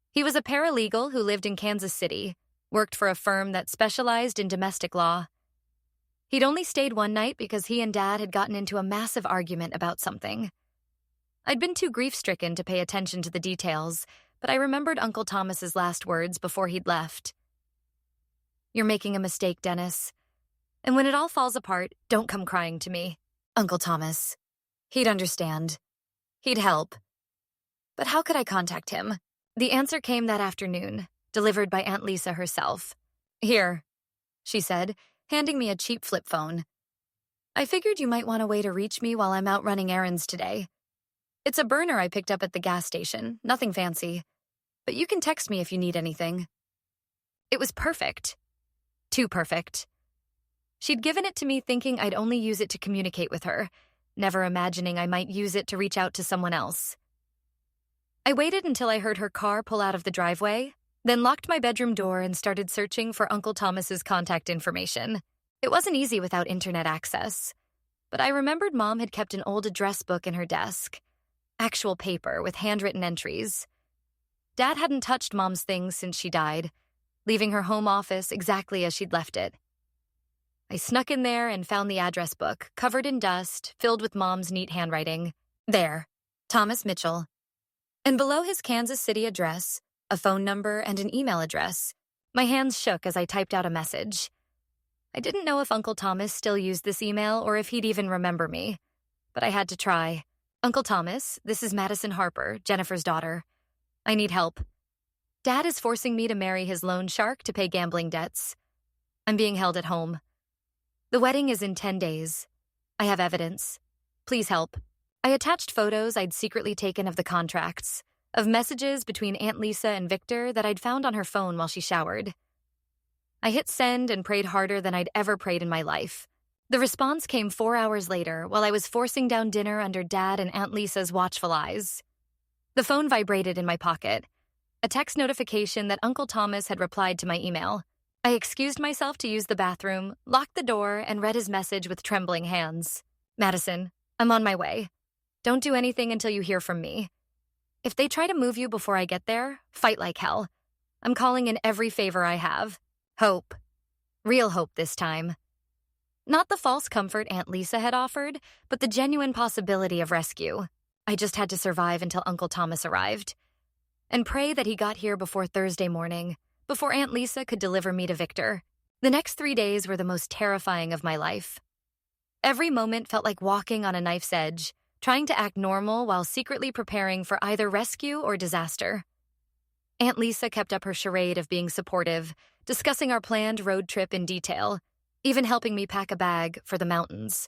He was a paralegal who lived in Kansas City, worked for a firm that specialized in domestic law. He'd only stayed one night because he and Dad had gotten into a massive argument about something. I'd been too grief-stricken to pay attention to the details, but I remembered Uncle Thomas's last words before he'd left. "You're making a mistake, Dennis. And when it all falls apart, don't come crying to me, Uncle Thomas. He'd understand. He'd help. But how could I contact him?" The answer came that afternoon, delivered by Aunt Lisa herself. "Here," she said, handing me a cheap flip phone. "I figured you might want a way to reach me while I'm out running errands today. It's a burner I picked up at the gas station, nothing fancy. But you can text me if you need anything." It was perfect. Too perfect. She'd given it to me thinking I'd only use it to communicate with her, never imagining I might use it to reach out to someone else. I waited until I heard her car pull out of the driveway, then locked my bedroom door and started searching for Uncle Thomas's contact information. It wasn't easy without internet access, but I remembered Mom had kept an old address book in her desk, actual paper with handwritten entries. Dad hadn't touched Mom's things since she died, leaving her home office exactly as she'd left it. I snuck in there and found the address book, covered in dust, filled with Mom's neat handwriting. There, Thomas Mitchell. And below his Kansas City address, a phone number and an email address. My hands shook as I typed out a message. I didn't know if Uncle Thomas still used this email or if he'd even remember me, but I had to try. "Uncle Thomas, this is Madison Harper, Jennifer's daughter. I need help. Dad is forcing me to marry his loan shark to pay gambling debts. I'm being held at home. The wedding is in 10 days. I have evidence. Please help." I attached photos I'd secretly taken of the contracts, of messages between Aunt Lisa and Victor that I'd found on her phone while she showered. I hit send and prayed harder than I'd ever prayed in my life. The response came 4 hours later while I was forcing down dinner under Dad and Aunt Lisa's watchful eyes. The phone vibrated in my pocket, a text notification that Uncle Thomas had replied to my email. I excused myself to use the bathroom, locked the door, and read his message with trembling hands. "Madison, I'm on my way. Don't do anything until you hear from me. If they try to move you before I get there, fight like hell. I'm calling in every favor I have. Hope. Real hope this time. Not the false comfort Aunt Lisa had offered, but the genuine possibility of rescue. I just had to survive until Uncle Thomas arrived. And pray that he got here before Thursday morning, before Aunt Lisa could deliver me to Victor. The next 3 days were the most terrifying of my life. Every moment felt like walking on a knife's edge, trying to act normal while secretly preparing for either rescue or disaster. Aunt Lisa kept up her charade of being supportive, discussing our planned road trip in detail, even helping me pack a bag for the mountains.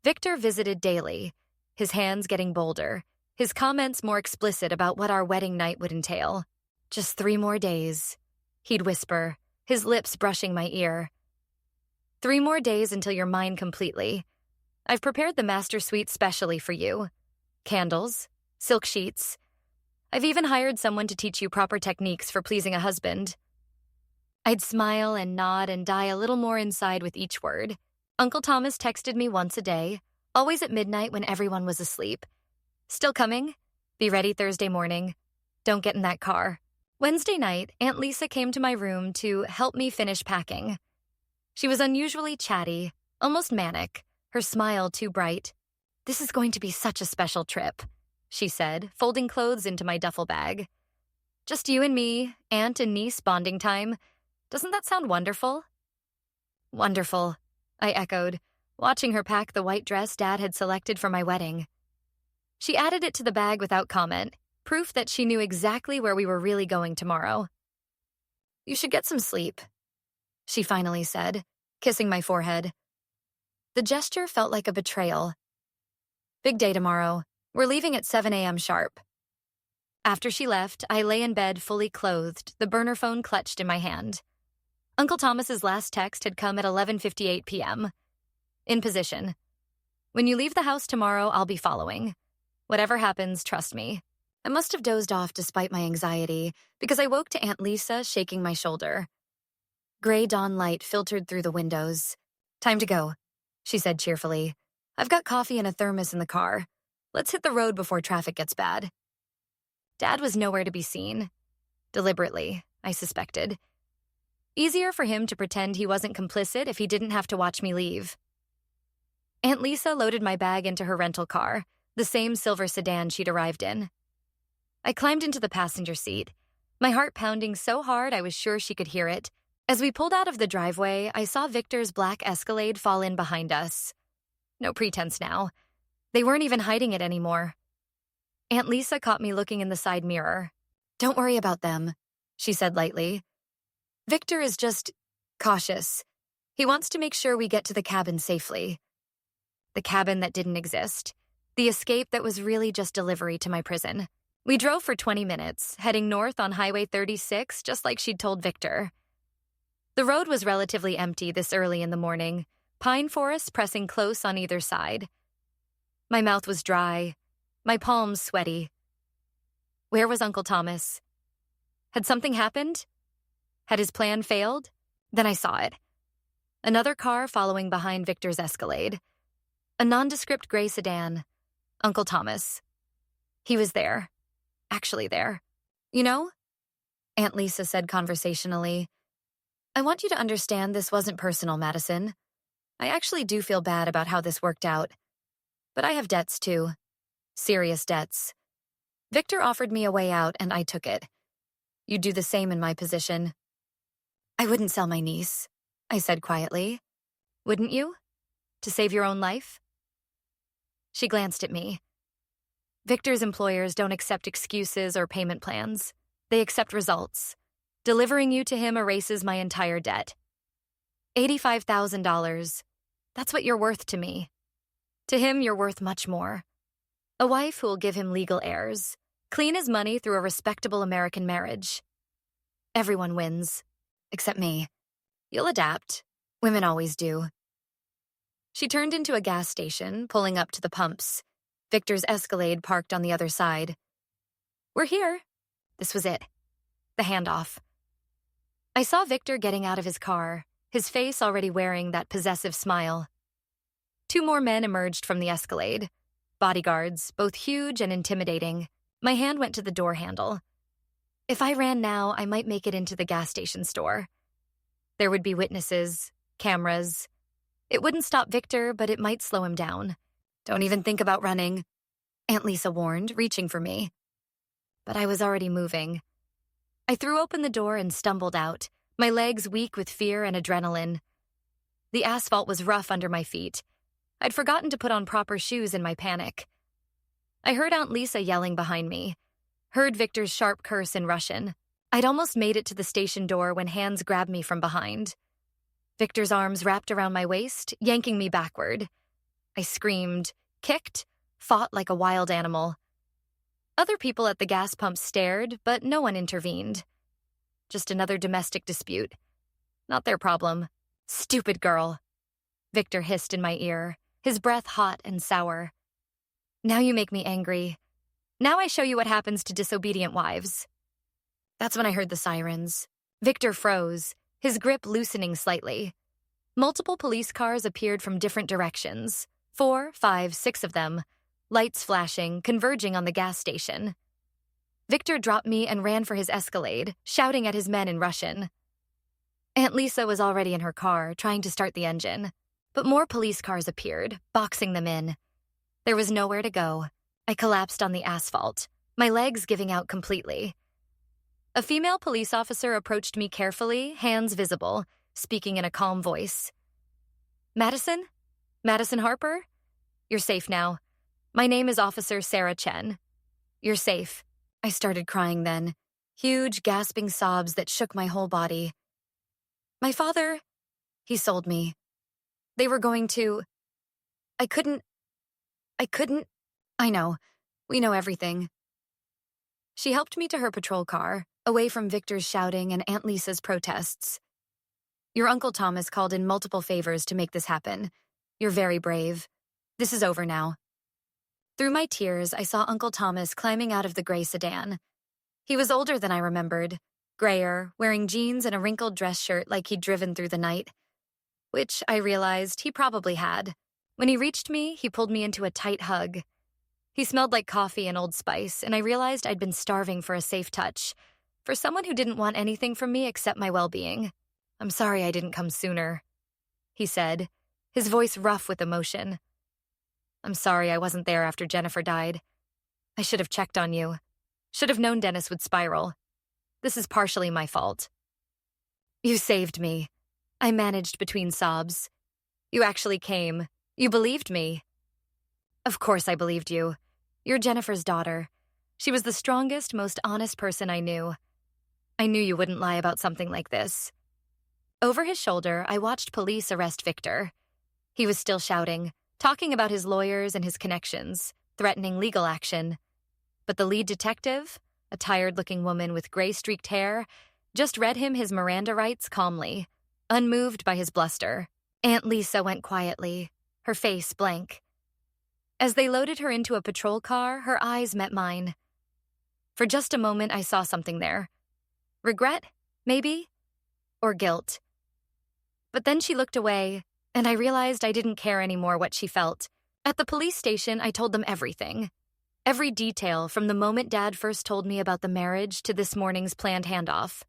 Victor visited daily, his hands getting bolder, his comments more explicit about what our wedding night would entail. "Just 3 more days," he'd whisper, his lips brushing my ear. "3 more days until you're mine completely. I've prepared the master suite specially for you. Candles, silk sheets. I've even hired someone to teach you proper techniques for pleasing a husband." I'd smile and nod and die a little more inside with each word. Uncle Thomas texted me once a day, always at midnight when everyone was asleep. "Still coming? Be ready Thursday morning. Don't get in that car." Wednesday night, Aunt Lisa came to my room to help me finish packing. She was unusually chatty, almost manic, her smile too bright. "This is going to be such a special trip," she said, folding clothes into my duffel bag. "Just you and me, aunt and niece bonding time. Doesn't that sound wonderful?" "Wonderful," I echoed, watching her pack the white dress Dad had selected for my wedding. She added it to the bag without comment, proof that she knew exactly where we were really going tomorrow. "You should get some sleep," she finally said, kissing my forehead. The gesture felt like a betrayal. "Big day tomorrow. We're leaving at 7 a.m. sharp." After she left, I lay in bed fully clothed, the burner phone clutched in my hand. Uncle Thomas's last text had come at 11:58 p.m. In position. "When you leave the house tomorrow, I'll be following. Whatever happens, trust me." I must have dozed off despite my anxiety, because I woke to Aunt Lisa shaking my shoulder. Gray dawn light filtered through the windows. "Time to go," she said cheerfully. "I've got coffee and a thermos in the car. Let's hit the road before traffic gets bad." Dad was nowhere to be seen. Deliberately, I suspected. Easier for him to pretend he wasn't complicit if he didn't have to watch me leave. Aunt Lisa loaded my bag into her rental car, the same silver sedan she'd arrived in. I climbed into the passenger seat, my heart pounding so hard I was sure she could hear it. As we pulled out of the driveway, I saw Victor's black Escalade fall in behind us. No pretense now. They weren't even hiding it anymore. Aunt Lisa caught me looking in the side mirror. "Don't worry about them," she said lightly. "Victor is just cautious. He wants to make sure we get to the cabin safely." The cabin that didn't exist. The escape that was really just delivery to my prison. We drove for 20 minutes, heading north on Highway 36, just like she'd told Victor. The road was relatively empty this early in the morning, pine forests pressing close on either side. My mouth was dry, my palms sweaty. Where was Uncle Thomas? Had something happened? Had his plan failed? Then I saw it. Another car following behind Victor's Escalade. A nondescript gray sedan. Uncle Thomas. He was there. Actually there. "You know," Aunt Lisa said conversationally, "I want you to understand this wasn't personal, Madison. I actually do feel bad about how this worked out. But I have debts too. Serious debts. Victor offered me a way out and I took it. You'd do the same in my position." "I wouldn't sell my niece," I said quietly. "Wouldn't you? To save your own life?" She glanced at me. Victor's employers don't accept excuses or payment plans. They accept results. Delivering you to him erases my entire debt. $85,000. That's what you're worth to me. To him, you're worth much more. A wife who will give him legal heirs. Clean his money through a respectable American marriage. Everyone wins. Except me. You'll adapt. Women always do. She turned into a gas station, pulling up to the pumps. Victor's Escalade parked on the other side. "We're here." This was it. The handoff. I saw Victor getting out of his car, his face already wearing that possessive smile. Two more men emerged from the Escalade. Bodyguards, both huge and intimidating. My hand went to the door handle. If I ran now, I might make it into the gas station store. There would be witnesses, cameras. It wouldn't stop Victor, but it might slow him down. "Don't even think about running," Aunt Lisa warned, reaching for me. But I was already moving. I threw open the door and stumbled out, my legs weak with fear and adrenaline. The asphalt was rough under my feet. I'd forgotten to put on proper shoes in my panic. I heard Aunt Lisa yelling behind me, heard Victor's sharp curse in Russian. I'd almost made it to the station door when hands grabbed me from behind. Victor's arms wrapped around my waist, yanking me backward. I screamed, kicked, fought like a wild animal. Other people at the gas pump stared, but no one intervened. Just another domestic dispute. Not their problem. "Stupid girl," Victor hissed in my ear, his breath hot and sour. "Now you make me angry. Now I show you what happens to disobedient wives." That's when I heard the sirens. Victor froze, his grip loosening slightly. Multiple police cars appeared from different directions. 4, 5, 6 of them, lights flashing, converging on the gas station. Victor dropped me and ran for his Escalade, shouting at his men in Russian. Aunt Lisa was already in her car, trying to start the engine. But more police cars appeared, boxing them in. There was nowhere to go. I collapsed on the asphalt, my legs giving out completely. A female police officer approached me carefully, hands visible, speaking in a calm voice. "Madison? Madison Harper? You're safe now. My name is Officer Sarah Chen. You're safe." I started crying then, huge gasping sobs that shook my whole body. "My father, he sold me. They were going to... I couldn't... I know. We know everything." She helped me to her patrol car, away from Victor's shouting and Aunt Lisa's protests. "Your Uncle Thomas called in multiple favors to make this happen. You're very brave. This is over now." Through my tears, I saw Uncle Thomas climbing out of the gray sedan. He was older than I remembered, grayer, wearing jeans and a wrinkled dress shirt like he'd driven through the night, which I realized he probably had. When he reached me, he pulled me into a tight hug. He smelled like coffee and Old Spice, and I realized I'd been starving for a safe touch, for someone who didn't want anything from me except my well-being. "I'm sorry I didn't come sooner," he said, his voice rough with emotion. "I'm sorry I wasn't there after Jennifer died. I should have checked on you. Should have known Dennis would spiral. This is partially my fault." "You saved me," I managed between sobs. "You actually came. You believed me." "Of course I believed you. You're Jennifer's daughter. She was the strongest, most honest person I knew. I knew you wouldn't lie about something like this." Over his shoulder, I watched police arrest Victor. He was still shouting, talking about his lawyers and his connections, threatening legal action. But the lead detective, a tired-looking woman with gray-streaked hair, just read him his Miranda rights calmly, unmoved by his bluster. Aunt Lisa went quietly, her face blank. As they loaded her into a patrol car, her eyes met mine. For just a moment, I saw something there. Regret, maybe? Or guilt. But then she looked away, and I realized I didn't care anymore what she felt. At the police station, I told them everything. Every detail from the moment Dad first told me about the marriage to this morning's planned handoff.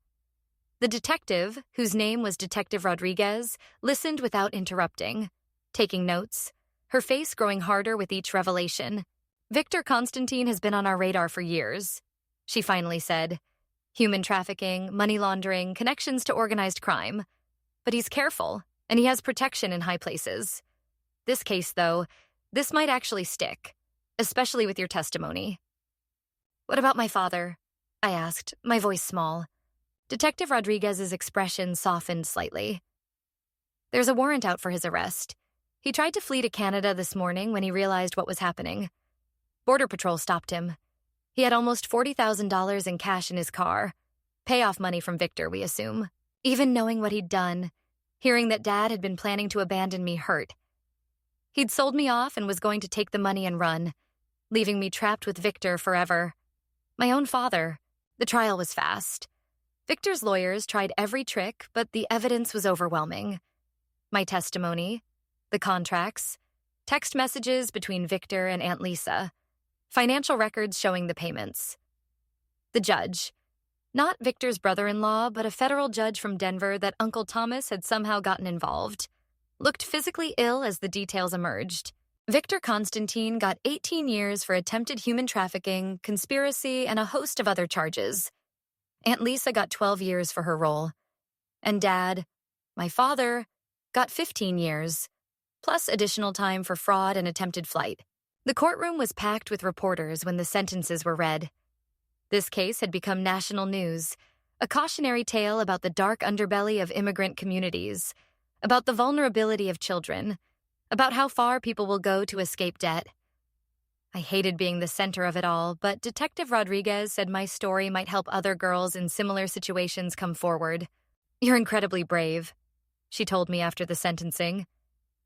The detective, whose name was Detective Rodriguez, listened without interrupting, taking notes, her face growing harder with each revelation. "Victor Constantine has been on our radar for years," she finally said. "Human trafficking, money laundering, connections to organized crime. But he's careful, and he has protection in high places. This case, though, this might actually stick, especially with your testimony." "What about my father?" I asked, my voice small. Detective Rodriguez's expression softened slightly. "There's a warrant out for his arrest. He tried to flee to Canada this morning when he realized what was happening. Border Patrol stopped him. He had almost $40,000 in cash in his car. Payoff money from Victor, we assume. Even knowing what he'd done, hearing that Dad had been planning to abandon me hurt. He'd sold me off and was going to take the money and run, leaving me trapped with Victor forever. My own father. The trial was fast. Victor's lawyers tried every trick, but the evidence was overwhelming. My testimony, the contracts, text messages between Victor and Aunt Lisa, financial records showing the payments. The judge, not Victor's brother-in-law, but a federal judge from Denver that Uncle Thomas had somehow gotten involved, looked physically ill as the details emerged. Victor Constantine got 18 years for attempted human trafficking, conspiracy, and a host of other charges. Aunt Lisa got 12 years for her role. And Dad, my father, got 15 years, plus additional time for fraud and attempted flight. The courtroom was packed with reporters when the sentences were read. This case had become national news, a cautionary tale about the dark underbelly of immigrant communities, about the vulnerability of children, about how far people will go to escape debt. I hated being the center of it all, but Detective Rodriguez said my story might help other girls in similar situations come forward. "You're incredibly brave," she told me after the sentencing.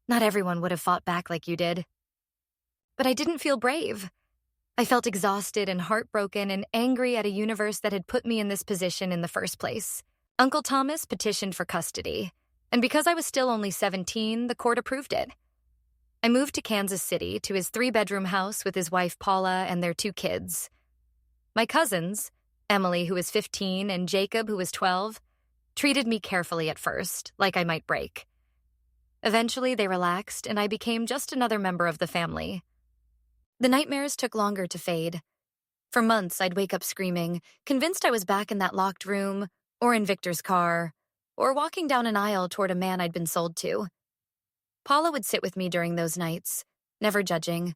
"Not everyone would have fought back like you did." But I didn't feel brave. I felt exhausted and heartbroken and angry at a universe that had put me in this position in the first place. Uncle Thomas petitioned for custody, and because I was still only 17, the court approved it. I moved to Kansas City to his 3-bedroom house with his wife Paula and their 2 kids. My cousins, Emily, who was 15, and Jacob, who was 12, treated me carefully at first, like I might break. Eventually, they relaxed, and I became just another member of the family. The nightmares took longer to fade. For months, I'd wake up screaming, convinced I was back in that locked room, or in Victor's car, or walking down an aisle toward a man I'd been sold to. Paula would sit with me during those nights, never judging,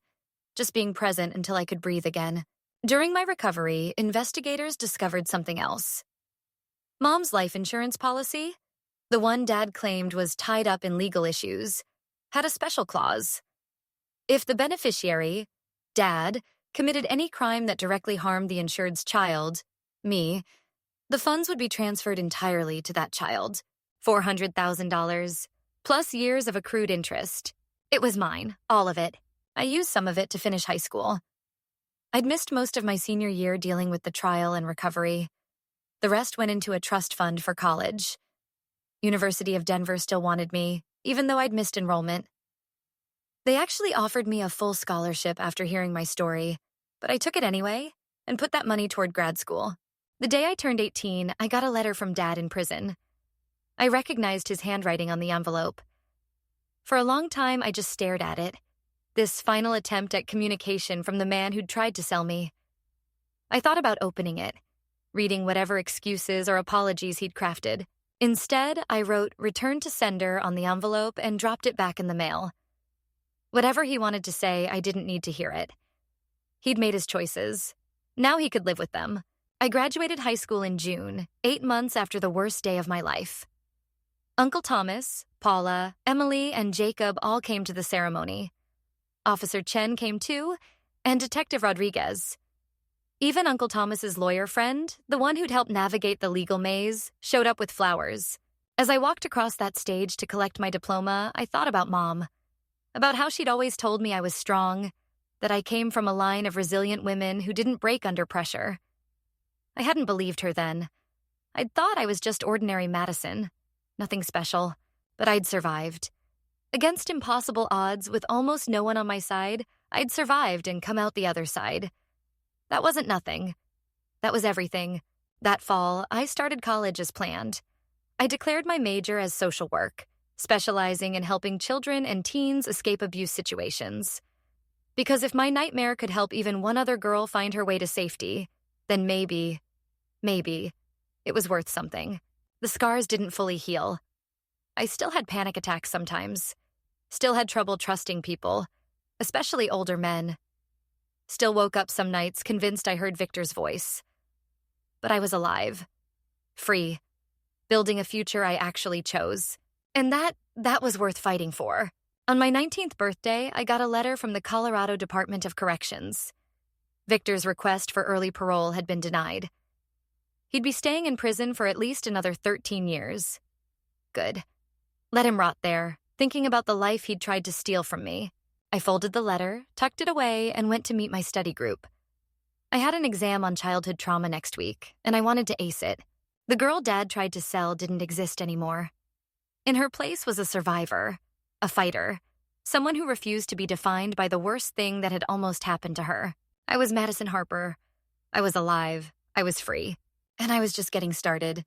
just being present until I could breathe again. During my recovery, investigators discovered something else. Mom's life insurance policy, the one Dad claimed was tied up in legal issues, had a special clause. If the beneficiary, Dad, committed any crime that directly harmed the insured's child, me, the funds would be transferred entirely to that child. $400,000, plus years of accrued interest. It was mine, all of it. I used some of it to finish high school. I'd missed most of my senior year dealing with the trial and recovery. The rest went into a trust fund for college. University of Denver still wanted me, even though I'd missed enrollment. They actually offered me a full scholarship after hearing my story, but I took it anyway and put that money toward grad school. The day I turned 18, I got a letter from Dad in prison. I recognized his handwriting on the envelope. For a long time, I just stared at it. This final attempt at communication from the man who'd tried to sell me. I thought about opening it, reading whatever excuses or apologies he'd crafted. Instead, I wrote "Return to sender" on the envelope and dropped it back in the mail. Whatever he wanted to say, I didn't need to hear it. He'd made his choices. Now he could live with them. I graduated high school in June, 8 months after the worst day of my life. Uncle Thomas, Paula, Emily, and Jacob all came to the ceremony. Officer Chen came too, and Detective Rodriguez. Even Uncle Thomas's lawyer friend, the one who'd helped navigate the legal maze, showed up with flowers. As I walked across that stage to collect my diploma, I thought about Mom. About how she'd always told me I was strong, that I came from a line of resilient women who didn't break under pressure. I hadn't believed her then. I'd thought I was just ordinary Madison. Nothing special, but I'd survived. Against impossible odds, with almost no one on my side, I'd survived and come out the other side. That wasn't nothing. That was everything. That fall, I started college as planned. I declared my major as social work, specializing in helping children and teens escape abuse situations. Because if my nightmare could help even one other girl find her way to safety, then maybe, it was worth something. The scars didn't fully heal. I still had panic attacks sometimes. Still had trouble trusting people, especially older men. Still woke up some nights convinced I heard Victor's voice. But I was alive. Free. Building a future I actually chose. And that was worth fighting for. On my 19th birthday, I got a letter from the Colorado Department of Corrections. Victor's request for early parole had been denied. He'd be staying in prison for at least another 13 years. Good. Let him rot there, thinking about the life he'd tried to steal from me. I folded the letter, tucked it away, and went to meet my study group. I had an exam on childhood trauma next week, and I wanted to ace it. The girl Dad tried to sell didn't exist anymore. In her place was a survivor, a fighter, someone who refused to be defined by the worst thing that had almost happened to her. I was Madison Harper. I was alive. I was free. And I was just getting started.